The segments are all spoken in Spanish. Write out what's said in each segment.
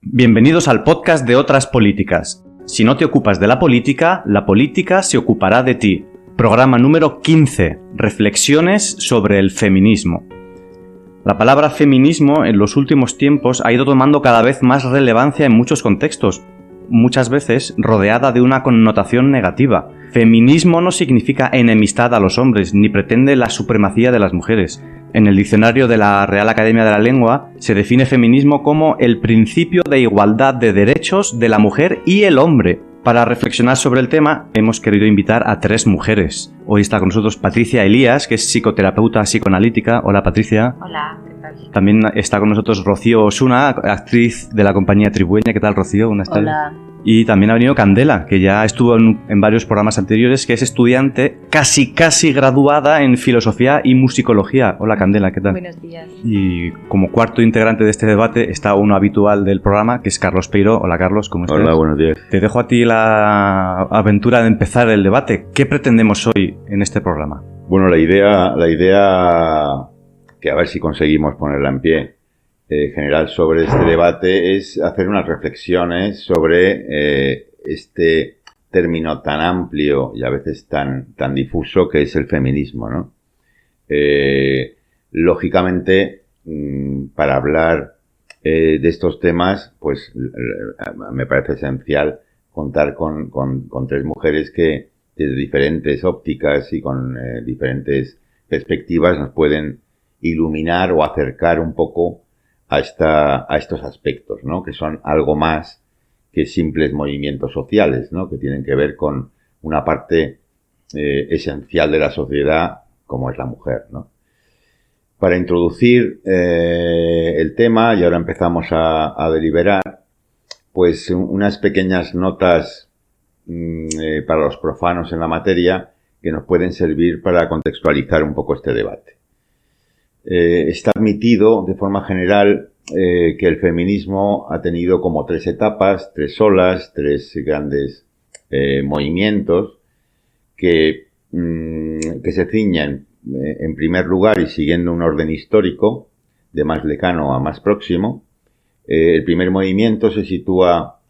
Bienvenidos al podcast de Otras Políticas. Si no te ocupas de la política se ocupará de ti. Programa número 15. Reflexiones sobre el feminismo. La palabra feminismo en los últimos tiempos ha ido tomando cada vez más relevancia en muchos contextos, muchas veces rodeada de una connotación negativa. Feminismo no significa enemistad a los hombres, ni pretende la supremacía de las mujeres. En el diccionario de la Real Academia de la Lengua se define feminismo como el principio de igualdad de derechos de la mujer y el hombre. Para reflexionar sobre el tema, hemos querido invitar a 3 mujeres. Hoy está con nosotros Patricia Elías, que es psicoterapeuta psicoanalítica. Hola, Patricia. Hola, ¿qué tal? También está con nosotros Rocío Osuna, actriz de la compañía Tribueña. ¿Qué tal, Rocío? Buenas tardes. Hola. Y también ha venido Candela, que ya estuvo en varios programas anteriores, que es estudiante casi graduada en filosofía y musicología. Hola, Candela, ¿qué tal? Buenos días. Y como cuarto integrante de este debate está uno habitual del programa, que es Carlos Peiro. Hola, Carlos, ¿cómo estás? Hola, buenos días. Te dejo a ti la aventura de empezar el debate. ¿Qué pretendemos hoy en este programa? Bueno, la idea que a ver si conseguimos ponerla en pie, general sobre este debate es hacer unas reflexiones sobre este término tan amplio y a veces tan difuso que es el feminismo, ¿no? Lógicamente, para hablar de estos temas, pues me parece esencial contar con 3 mujeres que desde diferentes ópticas y con diferentes perspectivas nos pueden iluminar o acercar un poco a estos aspectos, ¿no? Que son algo más que simples movimientos sociales, ¿no? Que tienen que ver con una parte esencial de la sociedad como es la mujer, ¿no? Para introducir el tema, y ahora empezamos a deliberar, pues unas pequeñas notas para los profanos en la materia que nos pueden servir para contextualizar un poco este debate. Está admitido de forma general que el feminismo ha tenido como 3 etapas, 3 olas, 3 grandes movimientos que se ciñen en primer lugar y siguiendo un orden histórico de más lejano a más próximo. El primer movimiento se sitúa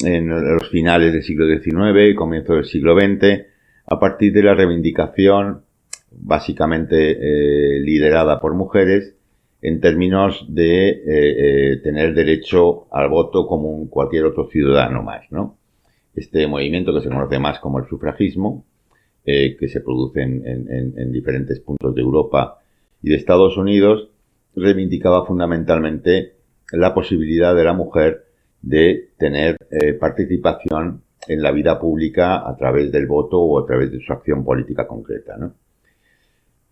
en los finales del siglo XIX y comienzo del siglo XX a partir de la reivindicación básicamente liderada por mujeres en términos de tener derecho al voto como cualquier otro ciudadano más, ¿no? Este movimiento, que se conoce más como el sufragismo, que se produce en diferentes puntos de Europa y de Estados Unidos, reivindicaba fundamentalmente la posibilidad de la mujer de tener participación en la vida pública a través del voto o a través de su acción política concreta, ¿no?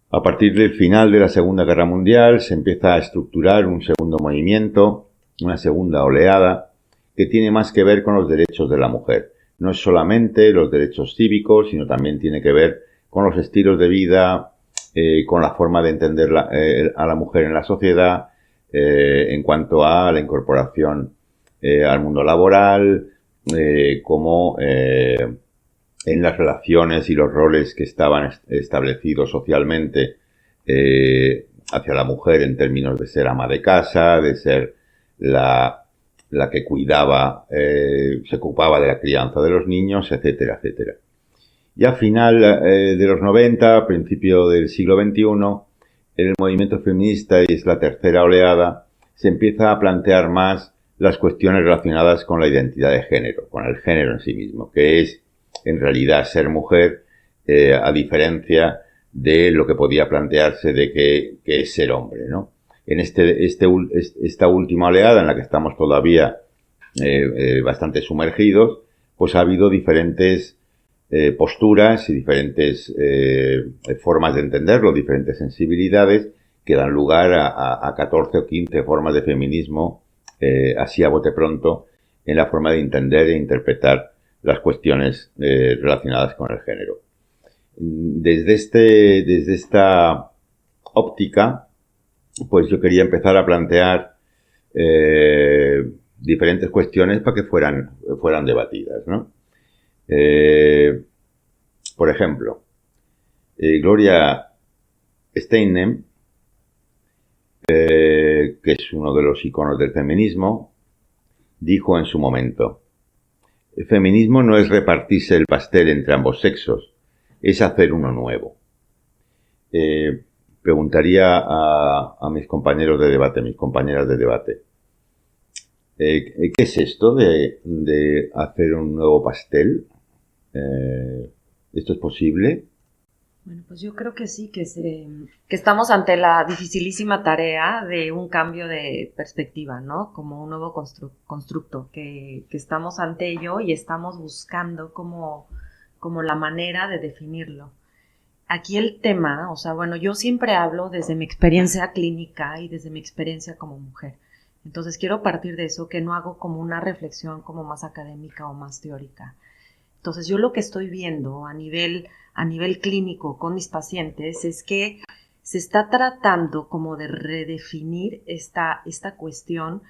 A partir del final de la Segunda Guerra Mundial se empieza a estructurar un segundo movimiento, una segunda oleada, que tiene más que ver con los derechos de la mujer. No es solamente los derechos cívicos, sino también tiene que ver con los estilos de vida, con la forma de entender a la mujer en la sociedad, en cuanto a la incorporación al mundo laboral, como en las relaciones y los roles que estaban establecidos socialmente hacia la mujer en términos de ser ama de casa, de ser la que cuidaba, se ocupaba de la crianza de los niños, etcétera, etcétera. Y a final de los 90, a principio del siglo XXI, en el movimiento feminista, y es la tercera oleada, se empieza a plantear más las cuestiones relacionadas con la identidad de género, con el género en sí mismo, que es en realidad ser mujer, a diferencia de lo que podía plantearse de que es ser hombre, ¿no? En esta última oleada en la que estamos todavía bastante sumergidos, pues ha habido diferentes posturas y diferentes formas de entenderlo, diferentes sensibilidades que dan lugar a 14 o 15 formas de feminismo, así a bote pronto, en la forma de entender e interpretar las cuestiones relacionadas con el género. Desde esta óptica, pues yo quería empezar a plantear diferentes cuestiones para que fueran debatidas, ¿no? Por ejemplo, Gloria Steinem, que es uno de los iconos del feminismo, dijo en su momento: el feminismo no es repartirse el pastel entre ambos sexos, es hacer uno nuevo. Preguntaría a mis compañeros de debate, mis compañeras de debate, ¿qué es esto de hacer un nuevo pastel? ¿Esto es posible? Bueno, pues yo creo que sí, que estamos ante la dificilísima tarea de un cambio de perspectiva, ¿no? Como un nuevo constructo, que estamos ante ello y estamos buscando como la manera de definirlo. Aquí el tema, o sea, bueno, yo siempre hablo desde mi experiencia clínica y desde mi experiencia como mujer. Entonces quiero partir de eso, que no hago como una reflexión como más académica o más teórica. Entonces yo lo que estoy viendo a nivel clínico con mis pacientes es que se está tratando como de redefinir esta cuestión,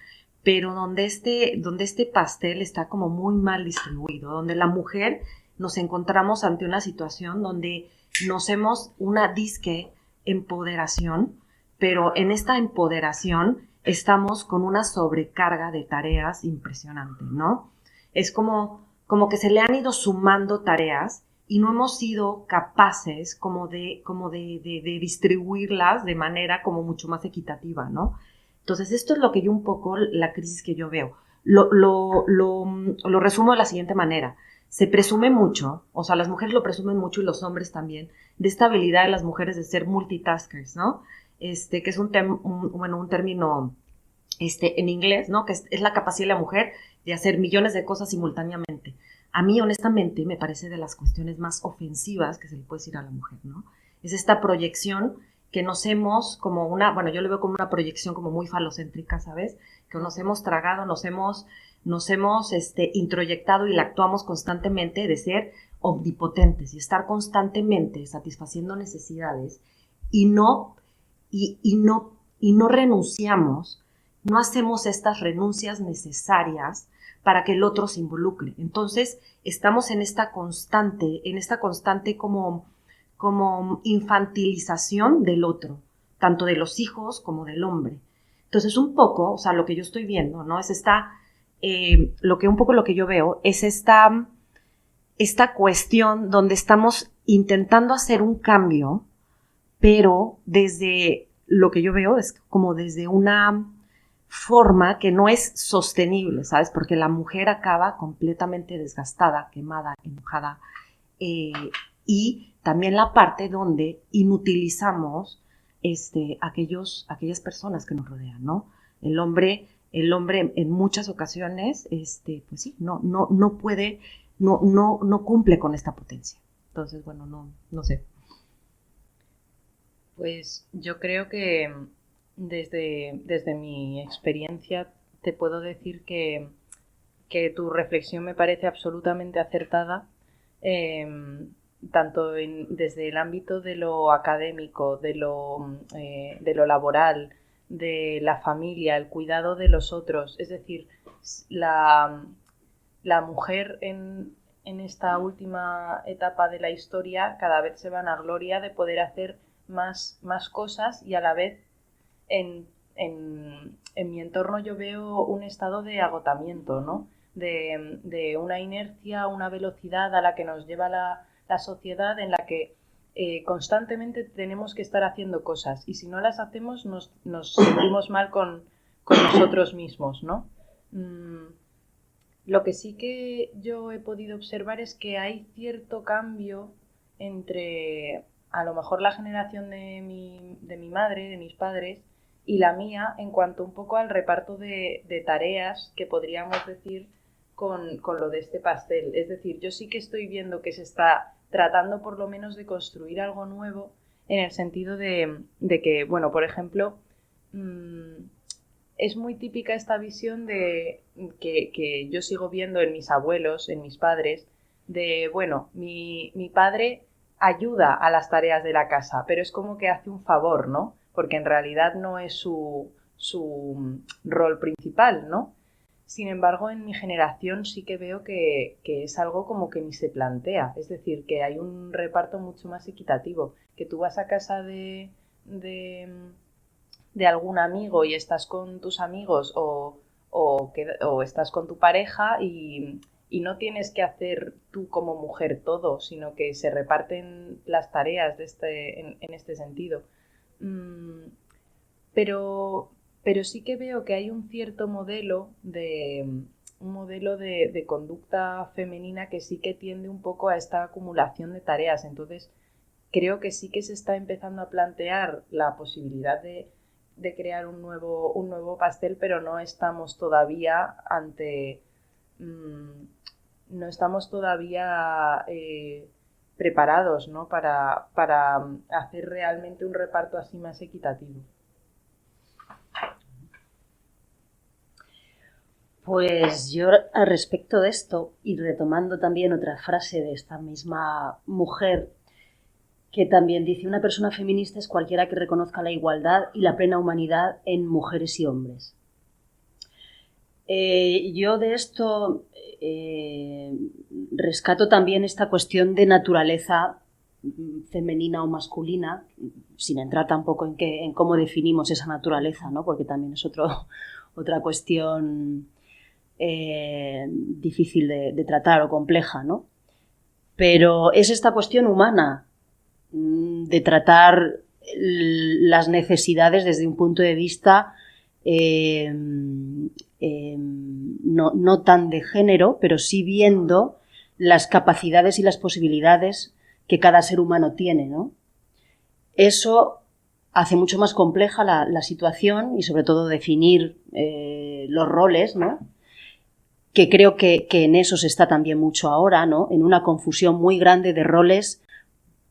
pero donde este pastel está como muy mal distribuido, donde la mujer nos encontramos ante una situación donde nos hemos una disque empoderación, pero en esta empoderación estamos con una sobrecarga de tareas impresionante, ¿no? Es como que se le han ido sumando tareas y no hemos sido capaces como de distribuirlas de manera como mucho más equitativa, ¿no? Entonces, esto es lo que yo un poco, la crisis que yo veo. Lo resumo de la siguiente manera. Se presume mucho, o sea, las mujeres lo presumen mucho y los hombres también, de esta habilidad de las mujeres de ser multitaskers, ¿no? Que es un término en inglés, ¿no? Que es la capacidad de la mujer de hacer millones de cosas simultáneamente. A mí, honestamente, me parece de las cuestiones más ofensivas que se le puede decir a la mujer, ¿no? Es esta proyección que nos hemos como bueno, yo lo veo como una proyección como muy falocéntrica, ¿sabes? Que nos hemos tragado, nos hemos introyectado y la actuamos constantemente de ser omnipotentes y estar constantemente satisfaciendo necesidades y no renunciamos, no hacemos estas renuncias necesarias para que el otro se involucre. Entonces, estamos en esta constante como infantilización del otro, tanto de los hijos como del hombre. Entonces, un poco, o sea, lo que yo estoy viendo, ¿no? Es lo que yo veo es esta cuestión donde estamos intentando hacer un cambio, pero desde lo que yo veo es como desde una forma que no es sostenible, ¿sabes? Porque la mujer acaba completamente desgastada, quemada, enojada, y también la parte donde inutilizamos aquellas personas que nos rodean, ¿no? El hombre en muchas ocasiones, pues sí, no puede, no cumple con esta potencia. Entonces, bueno, no sé. Pues yo creo que desde mi experiencia te puedo decir que tu reflexión me parece absolutamente acertada, tanto desde el ámbito de lo académico, de lo laboral, de la familia, el cuidado de los otros. Es decir, la mujer en esta última etapa de la historia cada vez se vanagloria de poder hacer más cosas, y a la vez en mi entorno yo veo un estado de agotamiento, ¿no? De una inercia, una velocidad a la que nos lleva la sociedad, en la que constantemente tenemos que estar haciendo cosas, y si no las hacemos nos sentimos mal con nosotros mismos, ¿no? Lo que sí que yo he podido observar es que hay cierto cambio entre a lo mejor la generación de mi madre, de mis padres, y la mía, en cuanto un poco al reparto de tareas que podríamos decir con lo de este pastel. Es decir, yo sí que estoy viendo que se está tratando por lo menos de construir algo nuevo, en el sentido de que, bueno, por ejemplo, es muy típica esta visión de que yo sigo viendo en mis abuelos, en mis padres, de, bueno, mi padre ayuda a las tareas de la casa, pero es como que hace un favor, ¿no? Porque en realidad no es su rol principal, ¿no? Sin embargo, en mi generación sí que veo que es algo como que ni se plantea. Es decir, que hay un reparto mucho más equitativo. Que tú vas a casa de algún amigo y estás con tus amigos, o o estás con tu pareja y no tienes que hacer tú como mujer todo, sino que se reparten las tareas en este sentido. Pero sí que veo que hay un cierto modelo de conducta femenina que sí que tiende un poco a esta acumulación de tareas. Entonces, creo que sí que se está empezando a plantear la posibilidad de crear un nuevo pastel, pero no estamos todavía preparados, ¿no? para hacer realmente un reparto así más equitativo. Pues yo, al respecto de esto, y retomando también otra frase de esta misma mujer, que también dice: una persona feminista es cualquiera que reconozca la igualdad y la plena humanidad en mujeres y hombres. Yo de esto rescato también esta cuestión de naturaleza femenina o masculina, sin entrar tampoco en cómo definimos esa naturaleza, ¿no? Porque también es otra cuestión difícil de tratar o compleja, ¿no? Pero es esta cuestión humana de tratar las necesidades desde un punto de vista no tan de género, pero sí viendo las capacidades y las posibilidades que cada ser humano tiene, ¿no? Eso hace mucho más compleja la situación y sobre todo definir los roles, ¿no? Que creo que en eso se está también mucho ahora, ¿no? En una confusión muy grande de roles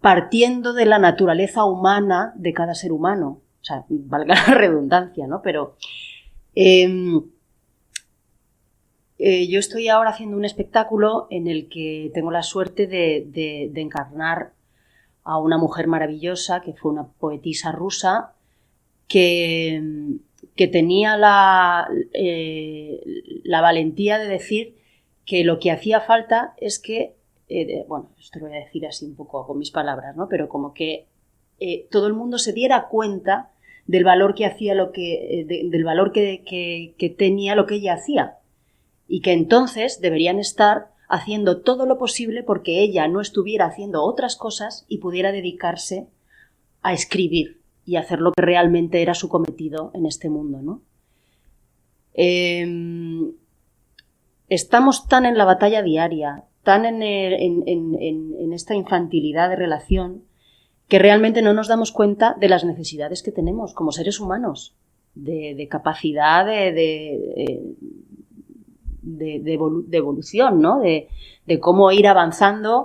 partiendo de la naturaleza humana de cada ser humano. O sea, valga la redundancia, ¿no? Pero yo estoy ahora haciendo un espectáculo en el que tengo la suerte de encarnar a una mujer maravillosa que fue una poetisa rusa que tenía la valentía de decir que lo que hacía falta es que, bueno, esto lo voy a decir así un poco con mis palabras, ¿no? Pero como que todo el mundo se diera cuenta del valor que hacía del valor que tenía lo que ella hacía, y que entonces deberían estar haciendo todo lo posible porque ella no estuviera haciendo otras cosas y pudiera dedicarse a escribir y hacer lo que realmente era su cometido en este mundo, ¿no? Estamos tan en la batalla diaria, tan en esta infantilidad de relación, que realmente no nos damos cuenta de las necesidades que tenemos como seres humanos, de capacidad de evolución, ¿no? De cómo ir avanzando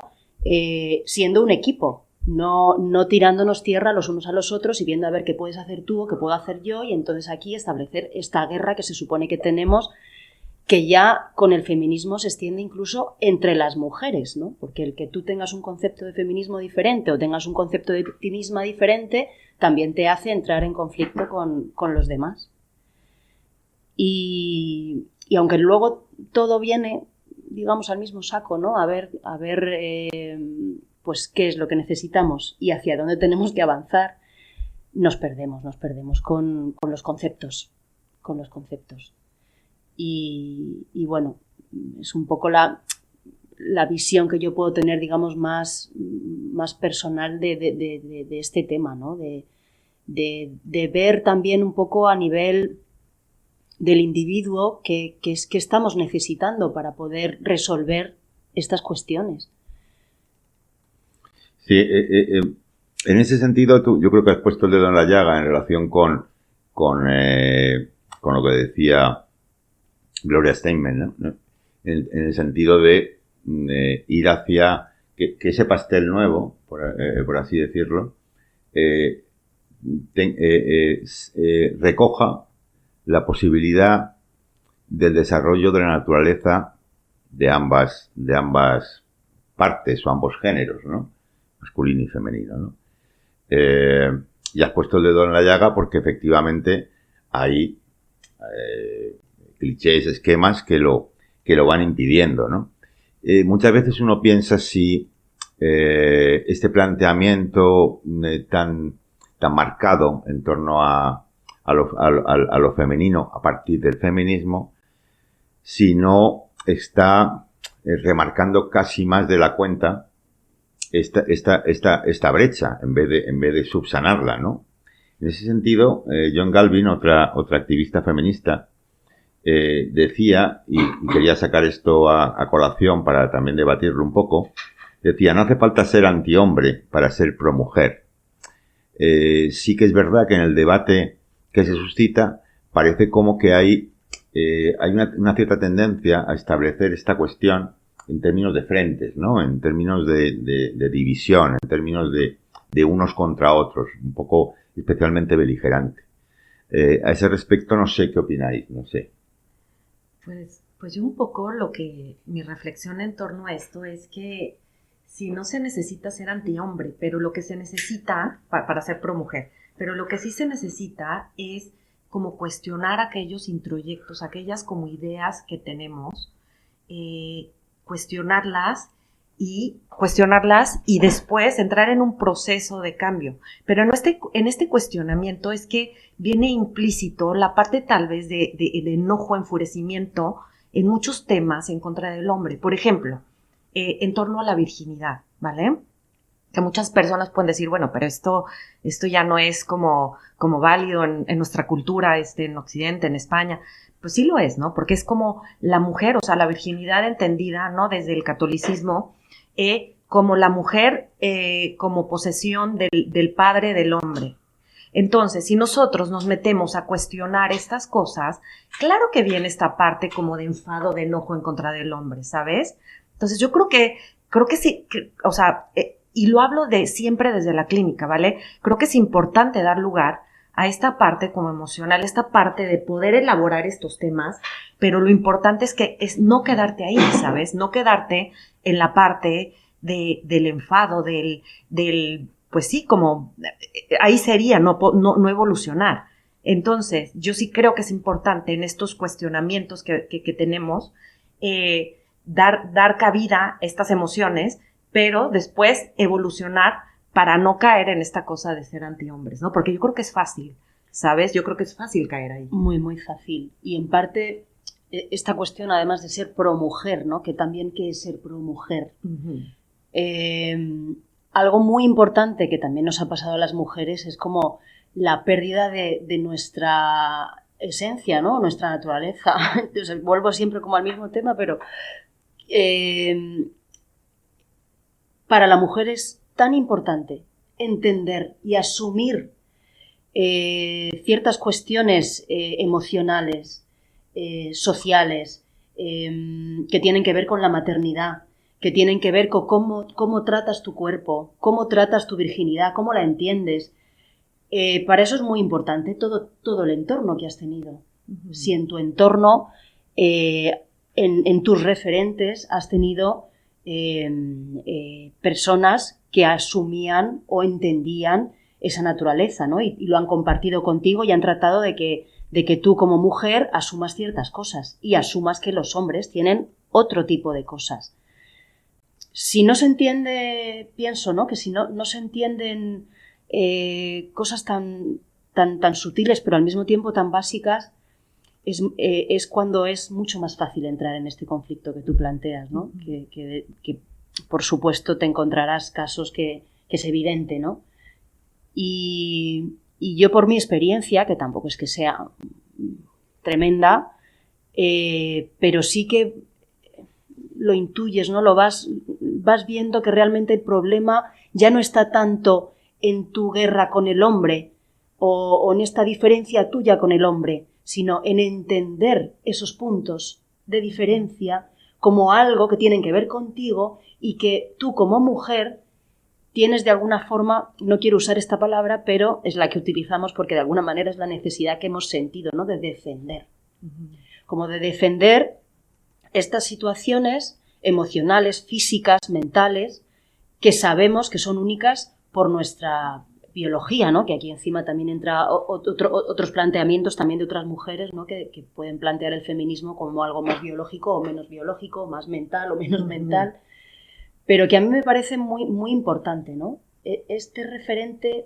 siendo un equipo. No tirándonos tierra los unos a los otros y viendo a ver qué puedes hacer tú o qué puedo hacer yo, y entonces aquí establecer esta guerra que se supone que tenemos, que ya con el feminismo se extiende incluso entre las mujeres, ¿no? Porque el que tú tengas un concepto de feminismo diferente o tengas un concepto de ti misma diferente también te hace entrar en conflicto con los demás. Y aunque luego todo viene, digamos, al mismo saco, ¿no? A ver pues qué es lo que necesitamos y hacia dónde tenemos que avanzar, nos perdemos con los conceptos. Y bueno, es un poco la visión que yo puedo tener, digamos, más personal de este tema, ¿no? De ver también un poco a nivel del individuo que estamos necesitando para poder resolver estas cuestiones. Sí, en ese sentido yo creo que has puesto el dedo en la llaga en relación con lo que decía Gloria Steinem, ¿no? En el sentido de ir hacia que ese pastel nuevo, por así decirlo, recoja la posibilidad del desarrollo de la naturaleza de ambas partes o ambos géneros, ¿no? Masculino y femenino, ¿no? Y has puesto el dedo en la llaga porque efectivamente hay clichés, esquemas que lo van impidiendo, ¿no? Muchas veces uno piensa si este planteamiento tan marcado en torno a lo femenino a partir del feminismo si no está remarcando casi más de la cuenta esta brecha en vez de subsanarla, ¿no? En ese sentido, John Galvin, otra activista feminista, decía, y quería sacar esto a colación para también debatirlo un poco, decía, no hace falta ser antihombre para ser promujer. Sí que es verdad que en el debate que se suscita parece como que hay una cierta tendencia a establecer esta cuestión en términos de frentes, ¿no? En términos de división, en términos de unos contra otros, un poco especialmente beligerante. A ese respecto no sé qué opináis, no sé. Pues yo un poco mi reflexión en torno a esto es que si no se necesita ser antihombre, pero lo que se necesita, para ser promujer, pero lo que sí se necesita es como cuestionar aquellos introyectos, aquellas como ideas que tenemos, cuestionarlas y después entrar en un proceso de cambio. Pero en este cuestionamiento es que viene implícito la parte tal vez de enojo, enfurecimiento en muchos temas en contra del hombre. Por ejemplo, en torno a la virginidad, ¿vale? Que muchas personas pueden decir, bueno, pero esto ya no es como válido en nuestra cultura, en Occidente, en España. Pues sí lo es, ¿no? Porque es como la mujer, o sea, la virginidad entendida, ¿no? Desde el catolicismo, como la mujer como posesión del padre del hombre. Entonces, si nosotros nos metemos a cuestionar estas cosas, claro que viene esta parte como de enfado, de enojo en contra del hombre, ¿sabes? Entonces, yo creo que sí, o sea, y lo hablo siempre desde la clínica, ¿vale? Creo que es importante dar lugar a esta parte como emocional, esta parte de poder elaborar estos temas, pero lo importante es no quedarte ahí, ¿sabes? No quedarte en la parte del enfado, pues sí, como ahí sería no evolucionar. Entonces, yo sí creo que es importante en estos cuestionamientos que tenemos, dar cabida a estas emociones, pero después evolucionar para no caer en esta cosa de ser antihombres, ¿no? Porque yo creo que es fácil, ¿sabes? Yo creo que es fácil caer ahí. Muy, muy fácil. Y en parte, esta cuestión, además de ser promujer, ¿no? Que también ¿qué es ser promujer? Uh-huh. Algo muy importante que también nos ha pasado a las mujeres es como la pérdida de nuestra esencia, ¿no? Nuestra naturaleza. Entonces, vuelvo siempre como al mismo tema, pero para la mujer es tan importante entender y asumir ciertas cuestiones emocionales, sociales, que tienen que ver con la maternidad, que tienen que ver con cómo tratas tu cuerpo, cómo tratas tu virginidad, cómo la entiendes. Para eso es muy importante todo el entorno que has tenido. Uh-huh. Si en tu entorno, en tus referentes, has tenido personas que asumían o entendían esa naturaleza, ¿no? Y lo han compartido contigo y han tratado de que tú como mujer asumas ciertas cosas y asumas que los hombres tienen otro tipo de cosas. Si no se entiende, pienso, ¿no? Que si no se entienden cosas tan sutiles pero al mismo tiempo tan básicas, es cuando es mucho más fácil entrar en este conflicto que tú planteas, ¿no? Uh-huh. Que por supuesto te encontrarás casos que es evidente, ¿no? Y yo por mi experiencia, que tampoco es que sea tremenda, pero sí que lo intuyes, ¿no? Lo vas viendo que realmente el problema ya no está tanto en tu guerra con el hombre o en esta diferencia tuya con el hombre, sino en entender esos puntos de diferencia como algo que tienen que ver contigo y que tú como mujer tienes de alguna forma, no quiero usar esta palabra, pero es la que utilizamos porque de alguna manera es la necesidad que hemos sentido, ¿no? De defender. Uh-huh. Como de defender estas situaciones emocionales, físicas, mentales, que sabemos que son únicas por nuestra biología, ¿no? Que aquí encima también entra otros planteamientos también de otras mujeres, ¿no? Que pueden plantear el feminismo como algo más biológico o menos biológico, más mental o menos mental, pero que a mí me parece muy, muy importante, ¿no? Este referente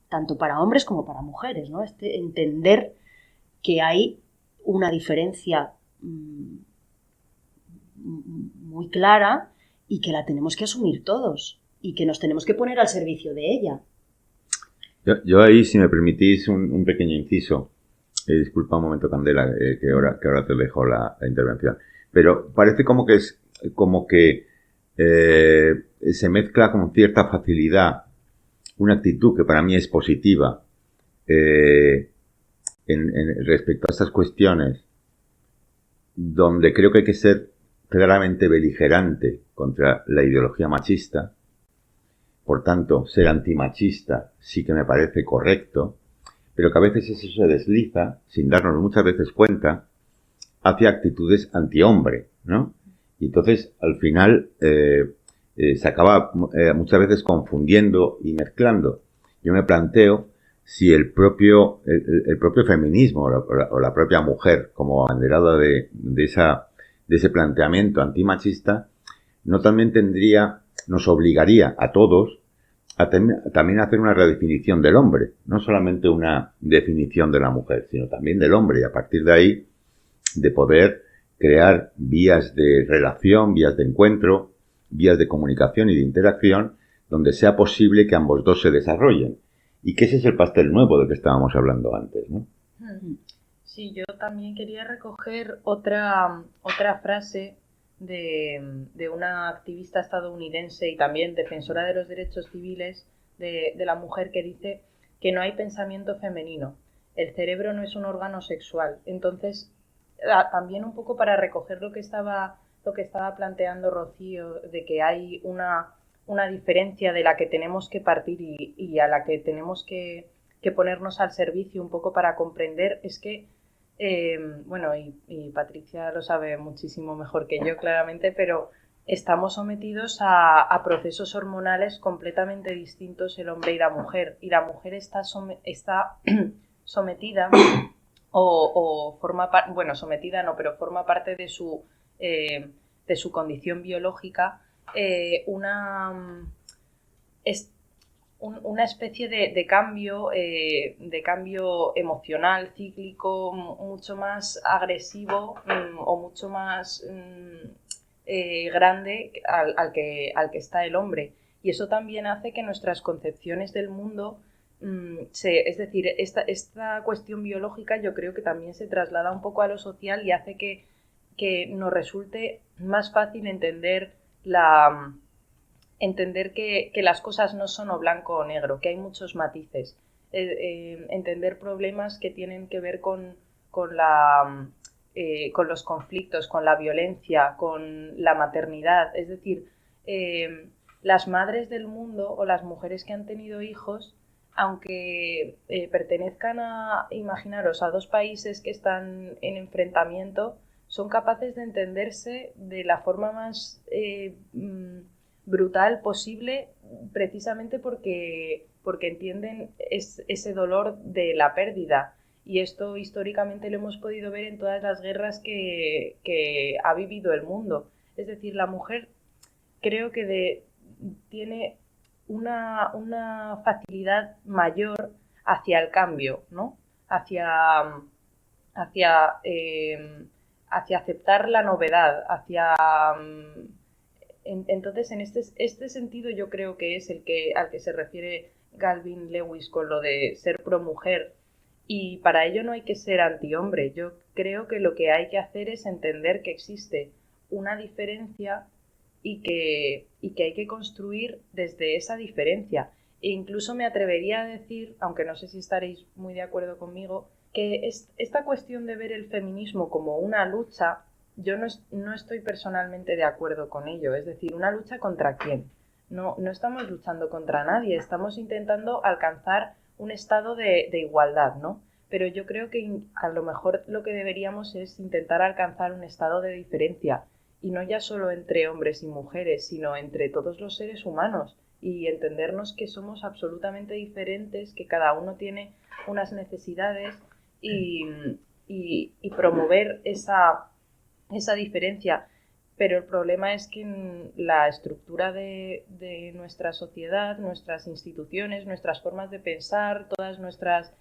tanto para hombres como para mujeres, ¿no? Entender que hay una diferencia muy clara y que la tenemos que asumir todos y que nos tenemos que poner al servicio de ella. Yo ahí, si me permitís, un pequeño inciso. Disculpa un momento, Candela, que ahora te dejo la intervención. Pero parece como que se mezcla con cierta facilidad una actitud que para mí es positiva respecto a estas cuestiones, donde creo que hay que ser claramente beligerante contra la ideología machista. Por tanto, ser antimachista sí que me parece correcto, pero que a veces eso se desliza, sin darnos muchas veces cuenta, hacia actitudes antihombre, ¿no? Y entonces, al final, se acaba muchas veces confundiendo y mezclando. Yo me planteo si el propio feminismo o la propia mujer, como abanderada de ese planteamiento antimachista, no también nos obligaría a todos a también hacer una redefinición del hombre, no solamente una definición de la mujer, sino también del hombre, y a partir de ahí de poder crear vías de relación, vías de encuentro, vías de comunicación y de interacción, donde sea posible que ambos dos se desarrollen. Y que ese es el pastel nuevo del que estábamos hablando antes, ¿no? Sí, yo también quería recoger otra frase de una activista estadounidense y también defensora de los derechos civiles de la mujer, que dice que no hay pensamiento femenino. El cerebro no es un órgano sexual. Entonces, también un poco para recoger lo que estaba planteando Rocío, de que hay una diferencia de la que tenemos que partir y a la que tenemos que ponernos al servicio un poco para comprender, es que bueno, y Patricia lo sabe muchísimo mejor que yo, claramente, pero estamos sometidos a procesos hormonales completamente distintos el hombre y la mujer está sometida o forma parte, bueno, sometida no, pero forma parte de su condición biológica una especie de cambio emocional, cíclico, mucho más agresivo o mucho más grande al que está el hombre. Y eso también hace que nuestras concepciones del mundo, es decir, esta cuestión biológica, yo creo que también se traslada un poco a lo social y hace que nos resulte más fácil entender que las cosas no son o blanco o negro, que hay muchos matices. Entender problemas que tienen que ver con los conflictos, con la violencia, con la maternidad. Es decir, las madres del mundo o las mujeres que han tenido hijos, aunque pertenezcan imaginaros, a dos países que están en enfrentamiento, son capaces de entenderse de la forma más brutal posible, precisamente porque entienden ese dolor de la pérdida. Y esto históricamente lo hemos podido ver en todas las guerras que ha vivido el mundo. Es decir, la mujer creo que tiene una facilidad mayor hacia el cambio, ¿no? Hacia aceptar la novedad, entonces, en este sentido, yo creo que es al que se refiere Galvin Lewis con lo de ser pro mujer, y para ello no hay que ser antihombre. Yo creo que lo que hay que hacer es entender que existe una diferencia y que hay que construir desde esa diferencia. E incluso me atrevería a decir, aunque no sé si estaréis muy de acuerdo conmigo, que esta cuestión de ver el feminismo como una lucha, yo no estoy personalmente de acuerdo con ello. Es decir, ¿una lucha contra quién? No estamos luchando contra nadie, estamos intentando alcanzar un estado de igualdad, ¿no? Pero yo creo que a lo mejor lo que deberíamos es intentar alcanzar un estado de diferencia, y no ya solo entre hombres y mujeres, sino entre todos los seres humanos, y entendernos que somos absolutamente diferentes, que cada uno tiene unas necesidades, y promover esa diferencia. Pero el problema es que en la estructura de nuestra sociedad, nuestras instituciones, nuestras formas de pensar, todas nuestras,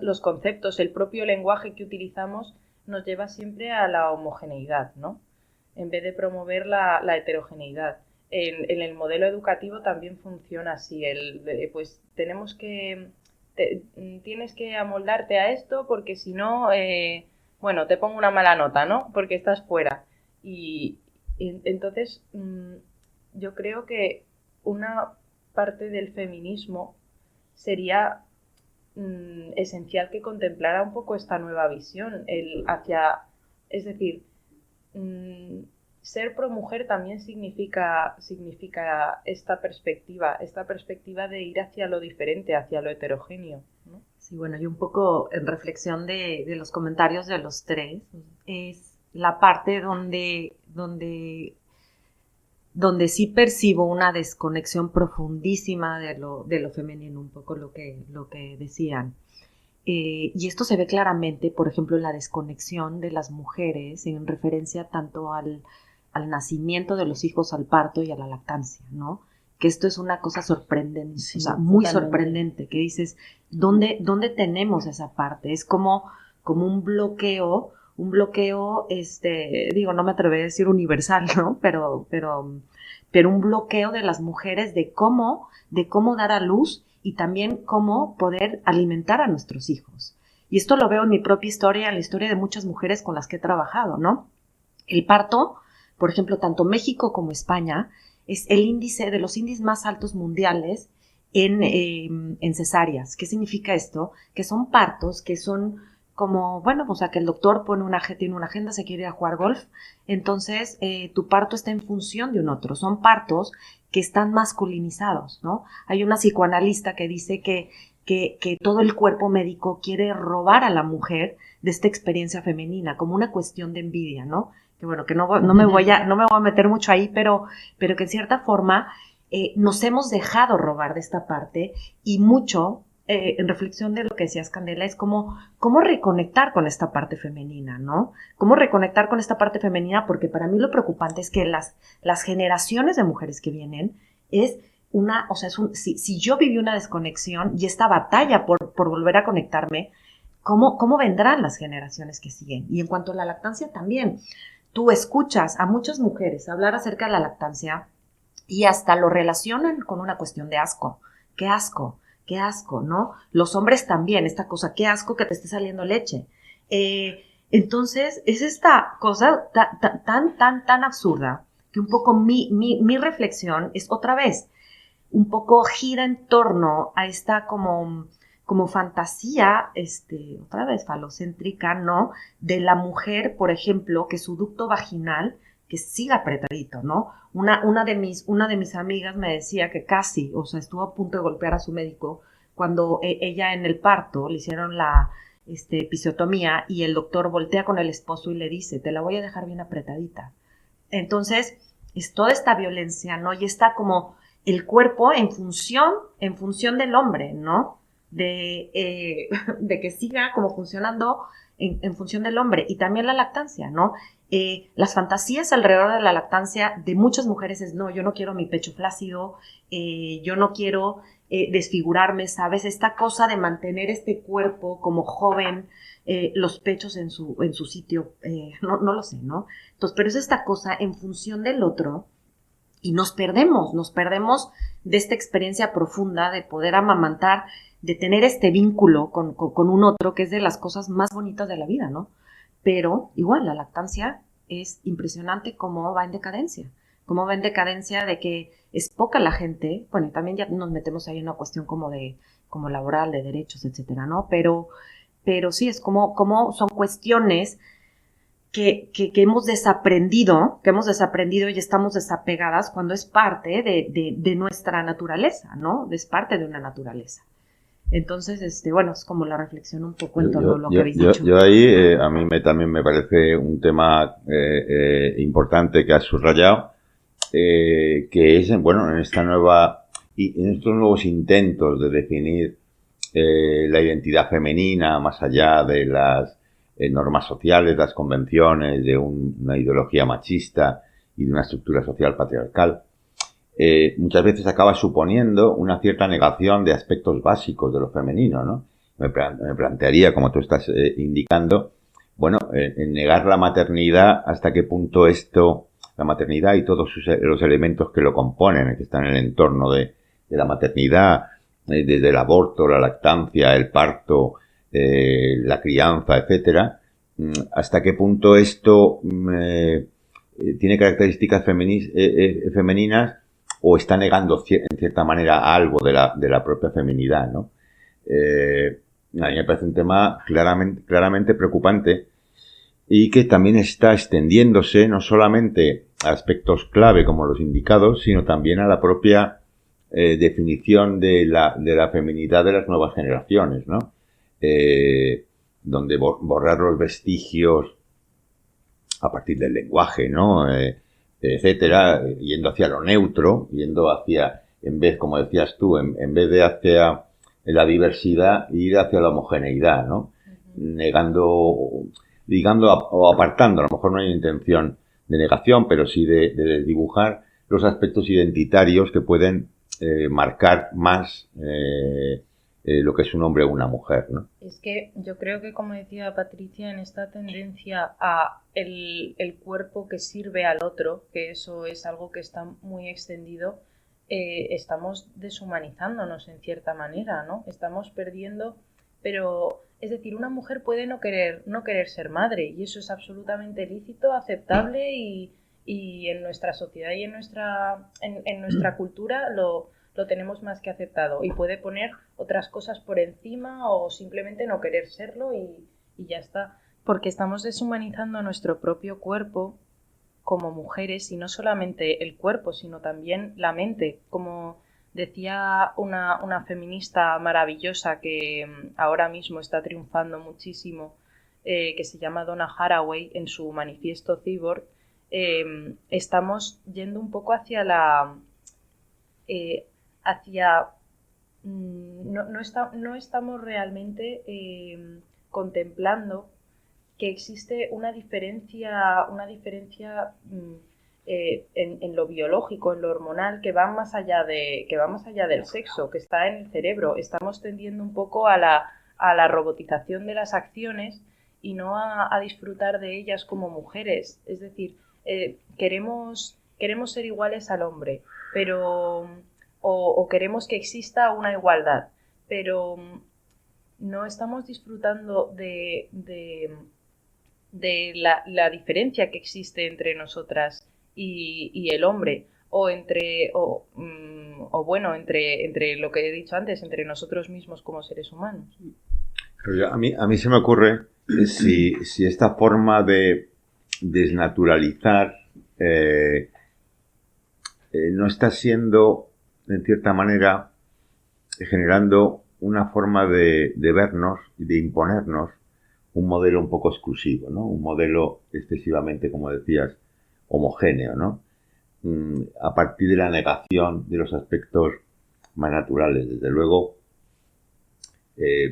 los conceptos, el propio lenguaje que utilizamos nos lleva siempre a la homogeneidad, ¿no? En vez de promover la heterogeneidad. En el modelo educativo también funciona así, pues tienes que amoldarte a esto porque si no, bueno, te pongo una mala nota, ¿no? Porque estás fuera. Y entonces yo creo que una parte del feminismo sería esencial que contemplara un poco esta nueva visión, es decir, ser promujer también significa esta perspectiva de ir hacia lo diferente, hacia lo heterogéneo, ¿no? Sí, bueno, y un poco en reflexión de los comentarios de los tres, es la parte donde sí percibo una desconexión profundísima de lo femenino, un poco lo que decían. Y esto se ve claramente, por ejemplo, en la desconexión de las mujeres en referencia tanto al nacimiento de los hijos, al parto y a la lactancia, ¿no? Que esto es una cosa sorprendente, Sí, o sea, muy totalmente. sorprendente, que dices, ¿dónde tenemos esa parte? Es como un bloqueo, digo, no me atrevería a decir universal, ¿no? Pero un bloqueo de las mujeres de cómo dar a luz y también cómo poder alimentar a nuestros hijos. Y esto lo veo en mi propia historia, en la historia de muchas mujeres con las que he trabajado, ¿no? El parto, por ejemplo, tanto México como España, es el índice de los índices más altos mundiales en cesáreas. ¿Qué significa esto? Que son partos que son como, bueno, o sea, que el doctor tiene una agenda, se quiere ir a jugar golf, entonces tu parto está en función de un otro. Son partos que están masculinizados, ¿no? Hay una psicoanalista que dice que todo el cuerpo médico quiere robar a la mujer de esta experiencia femenina, como una cuestión de envidia, ¿no? Que bueno, que no me voy a meter mucho ahí, pero que en cierta forma nos hemos dejado robar de esta parte y mucho, en reflexión de lo que decías, Candela, es cómo reconectar con esta parte femenina, ¿no? Cómo reconectar con esta parte femenina, porque para mí lo preocupante es que las generaciones de mujeres que vienen si yo viví una desconexión y esta batalla por volver a conectarme, ¿cómo vendrán las generaciones que siguen? Y en cuanto a la lactancia también, tú escuchas a muchas mujeres hablar acerca de la lactancia y hasta lo relacionan con una cuestión de asco. ¡Qué asco! ¡Qué asco!, ¿no? Los hombres también, esta cosa, ¡qué asco que te esté saliendo leche! Entonces, es esta cosa tan absurda que un poco mi reflexión es otra vez, un poco gira en torno a esta como fantasía, otra vez falocéntrica, ¿no? De la mujer, por ejemplo, que su ducto vaginal que siga apretadito, ¿no? Una de mis amigas me decía que casi, o sea, estuvo a punto de golpear a su médico cuando ella en el parto le hicieron la episiotomía y el doctor voltea con el esposo y le dice, te la voy a dejar bien apretadita. Entonces, es toda esta violencia, ¿no? Y está como el cuerpo en función del hombre, ¿no? De que siga como funcionando en función del hombre. Y también la lactancia, ¿no? Las fantasías alrededor de la lactancia de muchas mujeres es, no, yo no quiero mi pecho flácido, yo no quiero desfigurarme, ¿sabes? Esta cosa de mantener este cuerpo como joven, los pechos en su sitio, no lo sé, ¿no? Entonces, pero es esta cosa en función del otro y nos perdemos de esta experiencia profunda de poder amamantar, de tener este vínculo con un otro que es de las cosas más bonitas de la vida, ¿no? Pero igual la lactancia es impresionante cómo va en decadencia de que es poca la gente, bueno, y también ya nos metemos ahí en una cuestión como laboral, de derechos, etcétera, ¿no? Pero sí, es como son cuestiones que hemos desaprendido y estamos desapegadas cuando es parte de nuestra naturaleza, ¿no? Es parte de una naturaleza. Entonces, bueno, es como la reflexión un poco en torno a lo que habéis dicho. Yo ahí, a mí también me parece un tema importante que has subrayado, que es, bueno, en estos nuevos intentos de definir la identidad femenina más allá de las normas sociales, las convenciones de una ideología machista y de una estructura social patriarcal, muchas veces acaba suponiendo una cierta negación de aspectos básicos de lo femenino, ¿no? me plantearía, como tú estás indicando, bueno, en negar la maternidad, hasta qué punto la maternidad y todos los elementos que lo componen, que están en el entorno de la maternidad, desde el aborto, la lactancia, el parto, la crianza, etcétera, hasta qué punto esto tiene características femeninas o está negando en cierta manera algo de la propia feminidad, ¿no? A mí me parece un tema claramente preocupante y que también está extendiéndose no solamente a aspectos clave como los indicados, sino también a la propia definición de la feminidad de las nuevas generaciones, ¿no? Donde borrar los vestigios a partir del lenguaje, ¿no? Etcétera, yendo hacia lo neutro, yendo hacia, en vez, como decías tú, en vez de hacia la diversidad, ir hacia la homogeneidad, ¿no? Negando, o apartando, a lo mejor no hay intención de negación, pero sí de dibujar los aspectos identitarios que pueden marcar más lo que es un hombre o una mujer, ¿no? Es que yo creo que, como decía Patricia, en esta tendencia a el cuerpo que sirve al otro, que eso es algo que está muy extendido, estamos deshumanizándonos en cierta manera, ¿no? Estamos perdiendo, pero es decir, una mujer puede no querer ser madre y eso es absolutamente lícito, aceptable y en nuestra sociedad y en nuestra cultura lo tenemos más que aceptado y puede poner otras cosas por encima o simplemente no querer serlo y ya está. Porque estamos deshumanizando nuestro propio cuerpo como mujeres y no solamente el cuerpo, sino también la mente. Como decía una feminista maravillosa que ahora mismo está triunfando muchísimo, que se llama Donna Haraway, en su manifiesto Cyborg, estamos yendo un poco hacia no estamos realmente contemplando que existe una diferencia en lo biológico, en lo hormonal, que va más allá del sexo, que está en el cerebro. Estamos tendiendo un poco a la robotización de las acciones y no a disfrutar de ellas como mujeres. Es decir, queremos ser iguales al hombre, pero o queremos que exista una igualdad, pero no estamos disfrutando de la diferencia que existe entre nosotras y el hombre, entre lo que he dicho antes, entre nosotros mismos como seres humanos. Pero a mí se me ocurre si esta forma de desnaturalizar no está siendo, en cierta manera, generando una forma de vernos y de imponernos un modelo un poco exclusivo, ¿no? Un modelo excesivamente, como decías, homogéneo, ¿no? A partir de la negación de los aspectos más naturales. Desde luego,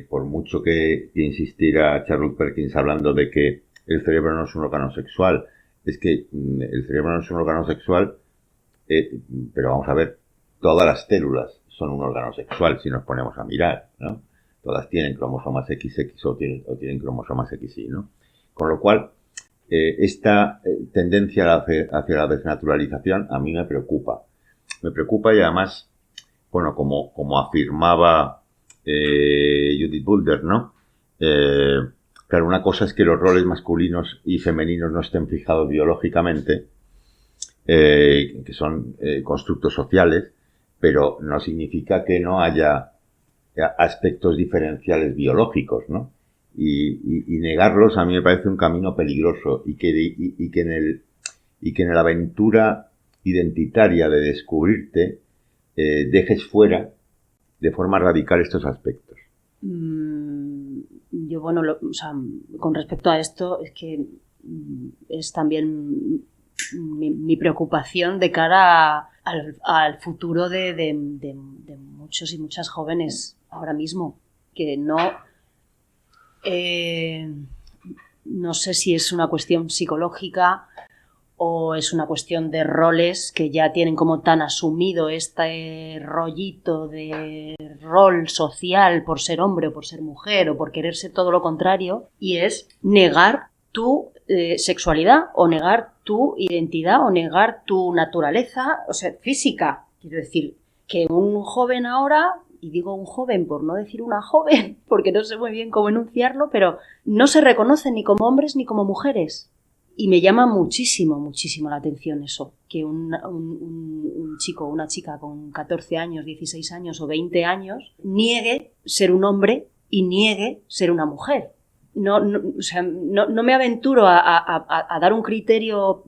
por mucho que insistiera Charles Perkins hablando de que el cerebro no es un órgano sexual, es que el cerebro no es un órgano sexual, pero vamos a ver, todas las células son un órgano sexual si nos ponemos a mirar, ¿no? Todas tienen cromosomas XX o tienen cromosomas XY, ¿no? Con lo cual, esta tendencia hacia la desnaturalización a mí me preocupa. Me preocupa y además, bueno, como afirmaba Judith Butler, ¿no? Claro, una cosa es que los roles masculinos y femeninos no estén fijados biológicamente, que son constructos sociales, pero no significa que no haya aspectos diferenciales biológicos, ¿no? Y negarlos a mí me parece un camino peligroso y que en la aventura identitaria de descubrirte dejes fuera de forma radical estos aspectos. Yo, bueno, con respecto a esto, es que es también mi preocupación de cara al futuro de muchos y muchas jóvenes ahora mismo, que no sé si es una cuestión psicológica o es una cuestión de roles que ya tienen como tan asumido este rollito de rol social por ser hombre o por ser mujer o por querer ser todo lo contrario, y es negar tu sexualidad o negar tu identidad o negar tu naturaleza, o sea, física. Quiero decir, que un joven ahora, y digo un joven por no decir una joven, porque no sé muy bien cómo enunciarlo, pero no se reconocen ni como hombres ni como mujeres. Y me llama muchísimo, muchísimo la atención eso, que un chico o una chica con 14 años, 16 años o 20 años niegue ser un hombre y niegue ser una mujer. No me aventuro a dar un criterio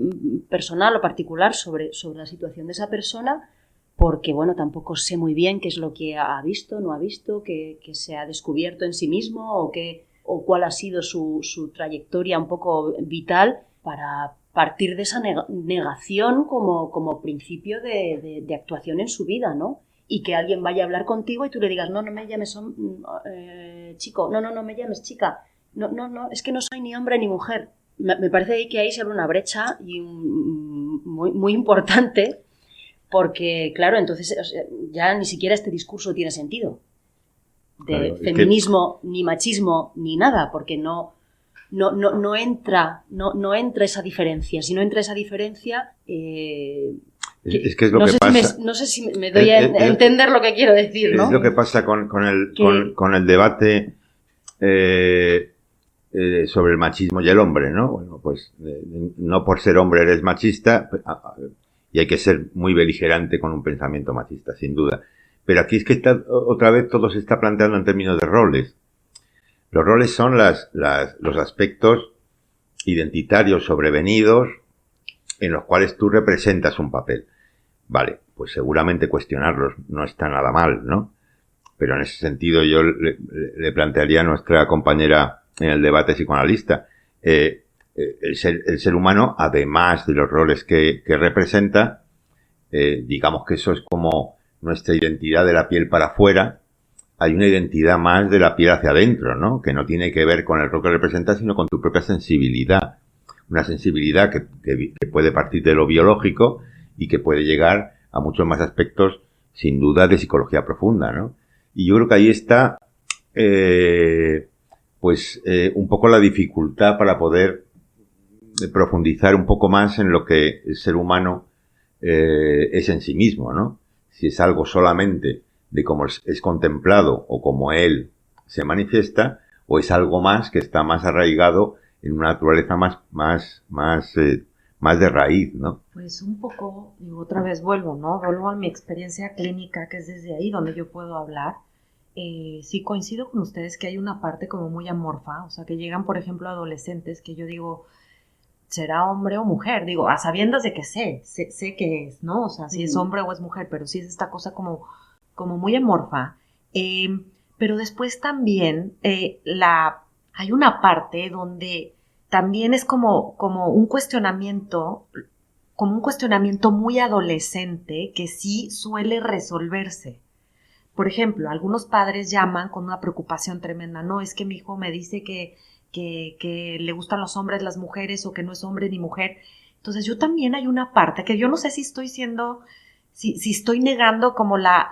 personal o particular sobre la situación de esa persona, porque, bueno, tampoco sé muy bien qué es lo que ha visto, no ha visto, qué se ha descubierto en sí mismo o cuál ha sido su trayectoria un poco vital para partir de esa negación como principio de actuación en su vida, ¿no? Y que alguien vaya a hablar contigo y tú le digas, no me llames chico, no me llames chica, no, es que no soy ni hombre ni mujer. Me parece que ahí se abre una brecha muy, muy importante, porque, claro, entonces ya ni siquiera este discurso tiene sentido de feminismo, ni machismo, ni nada, porque no entra esa diferencia. Si no entra esa diferencia, es que es lo que pasa. No sé si me doy a entender lo que quiero decir, ¿no? Es lo que pasa con el debate sobre el machismo y el hombre, ¿no? Bueno, pues no por ser hombre eres machista, y hay que ser muy beligerante con un pensamiento machista, sin duda. Pero aquí es que otra vez todo se está planteando en términos de roles. Los roles son los aspectos identitarios sobrevenidos en los cuales tú representas un papel. Vale, pues seguramente cuestionarlos no está nada mal, ¿no? Pero en ese sentido yo le plantearía a nuestra compañera en el debate psicoanalista, el ser humano, además de los roles que representa, digamos que eso es como nuestra identidad de la piel para afuera. Hay una identidad más de la piel hacia adentro, ¿no? Que no tiene que ver con el rol que representas, sino con tu propia sensibilidad. Una sensibilidad que puede partir de lo biológico y que puede llegar a muchos más aspectos, sin duda, de psicología profunda, ¿no? Y yo creo que ahí está, un poco la dificultad para poder profundizar un poco más en lo que el ser humano es en sí mismo, ¿no? Si es algo solamente de cómo es contemplado o cómo él se manifiesta, o es algo más que está más arraigado en una naturaleza más de raíz, ¿no? Pues un poco, y otra vez vuelvo a mi experiencia clínica, que es desde ahí donde yo puedo hablar. Sí coincido con ustedes que hay una parte como muy amorfa, o sea, que llegan, por ejemplo, adolescentes que yo digo, ¿será hombre o mujer? Digo, a sabiendas de que sé que es, ¿no? O sea, si es hombre o es mujer, pero sí es esta cosa como muy amorfa. Pero después también hay una parte donde también es como un cuestionamiento muy adolescente que sí suele resolverse. Por ejemplo, algunos padres llaman con una preocupación tremenda, no, es que mi hijo me dice que le gustan los hombres, las mujeres, o que no es hombre ni mujer. Entonces yo también hay una parte que yo no sé si estoy si estoy negando como la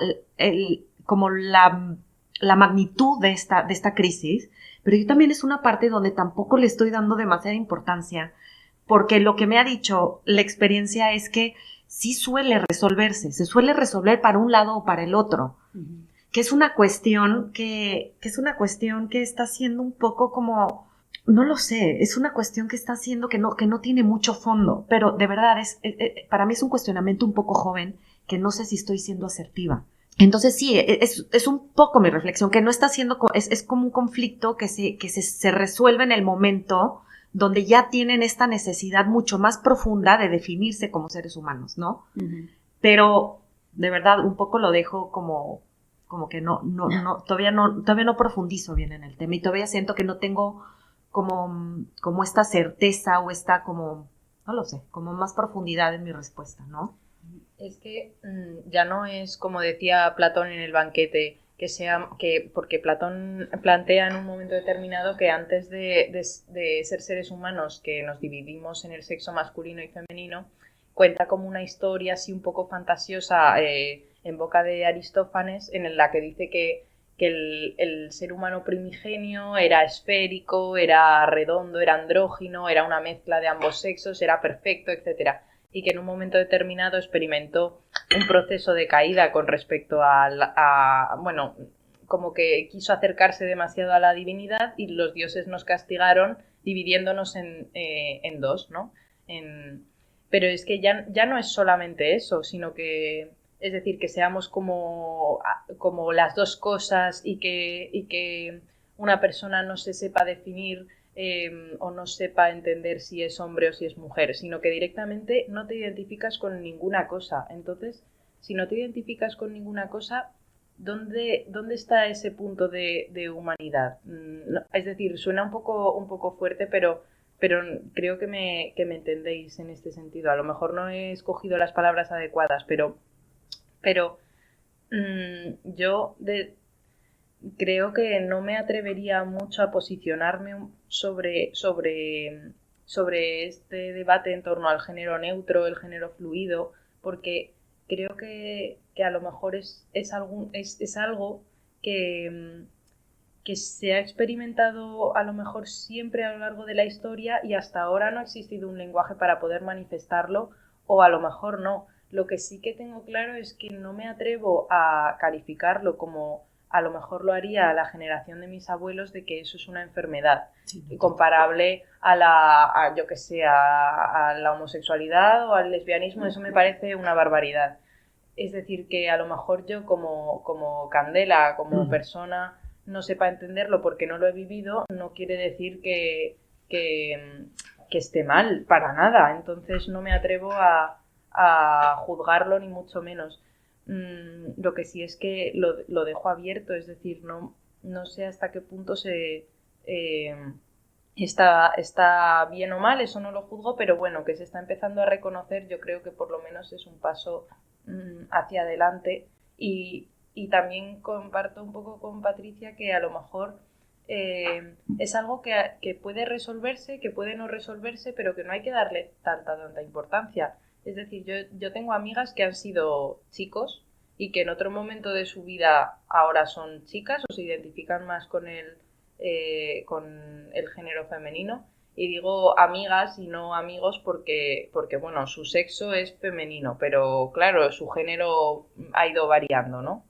magnitud de esta crisis, pero yo también es una parte donde tampoco le estoy dando demasiada importancia, porque lo que me ha dicho la experiencia es que sí suele resolverse, se suele resolver para un lado o para el otro, que es una cuestión que está siendo un poco como, no lo sé, es una cuestión que está haciendo que no tiene mucho fondo, pero de verdad para mí es un cuestionamiento un poco joven, que no sé si estoy siendo asertiva. Entonces sí, es un poco mi reflexión, que no está siendo, es como un conflicto que se resuelve en el momento donde ya tienen esta necesidad mucho más profunda de definirse como seres humanos, ¿no? Uh-huh. Pero, de verdad, un poco lo dejo como que todavía no profundizo bien en el tema, y todavía siento que no tengo como esta certeza o esta no lo sé, como más profundidad en mi respuesta, ¿no? Es que ya no es, como decía Platón en el banquete, porque Platón plantea en un momento determinado que antes de ser seres humanos, que nos dividimos en el sexo masculino y femenino, cuenta como una historia así un poco fantasiosa en boca de Aristófanes, en la que dice que el ser humano primigenio era esférico, era redondo, era andrógino, era una mezcla de ambos sexos, era perfecto, etcétera, y que en un momento determinado experimentó un proceso de caída con respecto bueno, como que quiso acercarse demasiado a la divinidad y los dioses nos castigaron dividiéndonos en dos, ¿no? Pero es que ya no es solamente eso, sino que, es decir, que seamos como las dos cosas y que una persona no se sepa definir o no sepa entender si es hombre o si es mujer, sino que directamente no te identificas con ninguna cosa. Entonces, si no te identificas con ninguna cosa, ¿dónde está ese punto de humanidad? Es decir, suena un poco fuerte, pero creo que me entendéis en este sentido. A lo mejor no he escogido las palabras adecuadas, pero yo creo que no me atrevería mucho a posicionarme sobre este debate en torno al género neutro, el género fluido, porque creo que a lo mejor es algo que se ha experimentado a lo mejor siempre a lo largo de la historia y hasta ahora no ha existido un lenguaje para poder manifestarlo, o a lo mejor no. Lo que sí que tengo claro es que no me atrevo a calificarlo como a lo mejor lo haría la generación de mis abuelos, de que eso es una enfermedad comparable a la homosexualidad o al lesbianismo. Eso me parece una barbaridad. Es decir, que a lo mejor yo como Candela, como persona, no sepa entenderlo porque no lo he vivido, no quiere decir que esté mal, para nada. Entonces no me atrevo a juzgarlo ni mucho menos. Lo que sí es que lo dejo abierto, es decir, no sé hasta qué punto está bien o mal, eso no lo juzgo, pero bueno, que se está empezando a reconocer, yo creo que por lo menos es un paso hacia adelante. Y también comparto un poco con Patricia que a lo mejor es algo que puede resolverse, que puede no resolverse, pero que no hay que darle tanta importancia. Es decir, yo tengo amigas que han sido chicos y que en otro momento de su vida ahora son chicas o se identifican más con el género femenino. Y digo amigas y no amigos porque bueno, su sexo es femenino, pero claro, su género ha ido variando, ¿no?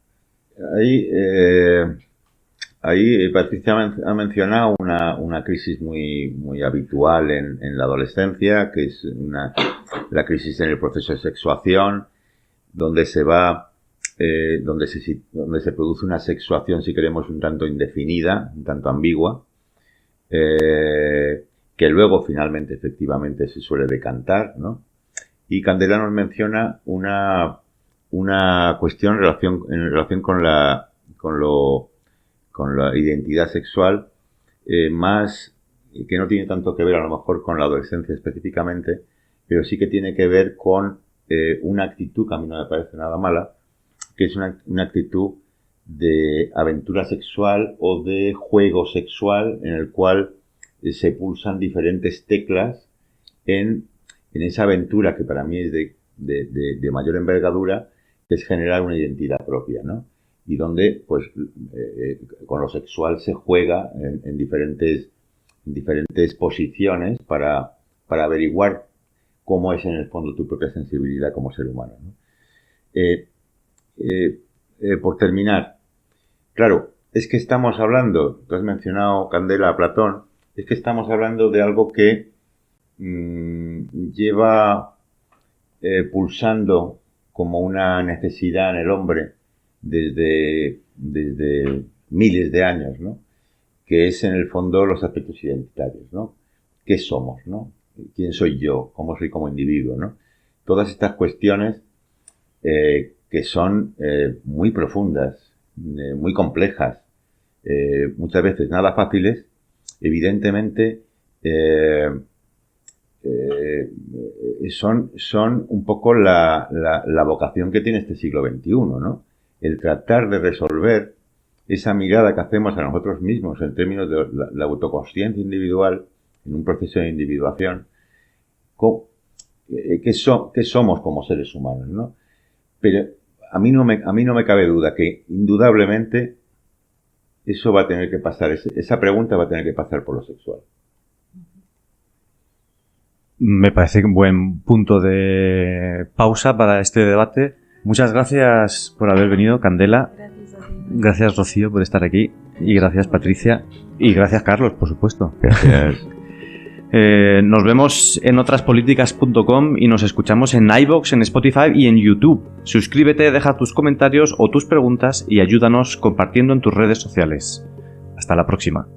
Ahí Patricia ha mencionado una crisis muy habitual en la adolescencia, que es la crisis en el proceso de sexuación, donde se produce una sexuación, si queremos, un tanto indefinida, un tanto ambigua, que luego finalmente efectivamente se suele decantar, ¿no? Y Candela nos menciona una cuestión en relación con la identidad sexual, más que no tiene tanto que ver a lo mejor con la adolescencia específicamente, pero sí que tiene que ver con una actitud que a mí no me parece nada mala, que es una actitud de aventura sexual o de juego sexual en el cual se pulsan diferentes teclas en esa aventura que para mí es de mayor envergadura, que es generar una identidad propia, ¿no? Y donde, pues, con lo sexual se juega en diferentes posiciones para averiguar cómo es en el fondo tu propia sensibilidad como ser humano, ¿no? Por terminar, claro, es que estamos hablando, tú has mencionado, Candela, a Platón, es que estamos hablando de algo que lleva pulsando como una necesidad en el hombre desde miles de años, ¿no? Que es en el fondo los aspectos identitarios, ¿no? ¿Qué somos, no? ¿Quién soy yo? ¿Cómo soy como individuo, no? Todas estas cuestiones que son muy profundas, muy complejas, muchas veces nada fáciles, evidentemente son un poco la vocación que tiene este siglo XXI, ¿no? El tratar de resolver esa mirada que hacemos a nosotros mismos en términos de la autoconsciencia individual, en un proceso de individuación, ¿qué somos como seres humanos, ¿no? Pero a mí no me cabe duda que indudablemente eso va a tener que pasar, esa pregunta va a tener que pasar por lo sexual. Me parece un buen punto de pausa para este debate. Muchas gracias por haber venido, Candela. Gracias, Rocío, por estar aquí. Y gracias, Patricia. Y gracias, Carlos, por supuesto. Gracias. Nos vemos en otraspolíticas.com y nos escuchamos en iVoox, en Spotify y en YouTube. Suscríbete, deja tus comentarios o tus preguntas y ayúdanos compartiendo en tus redes sociales. Hasta la próxima.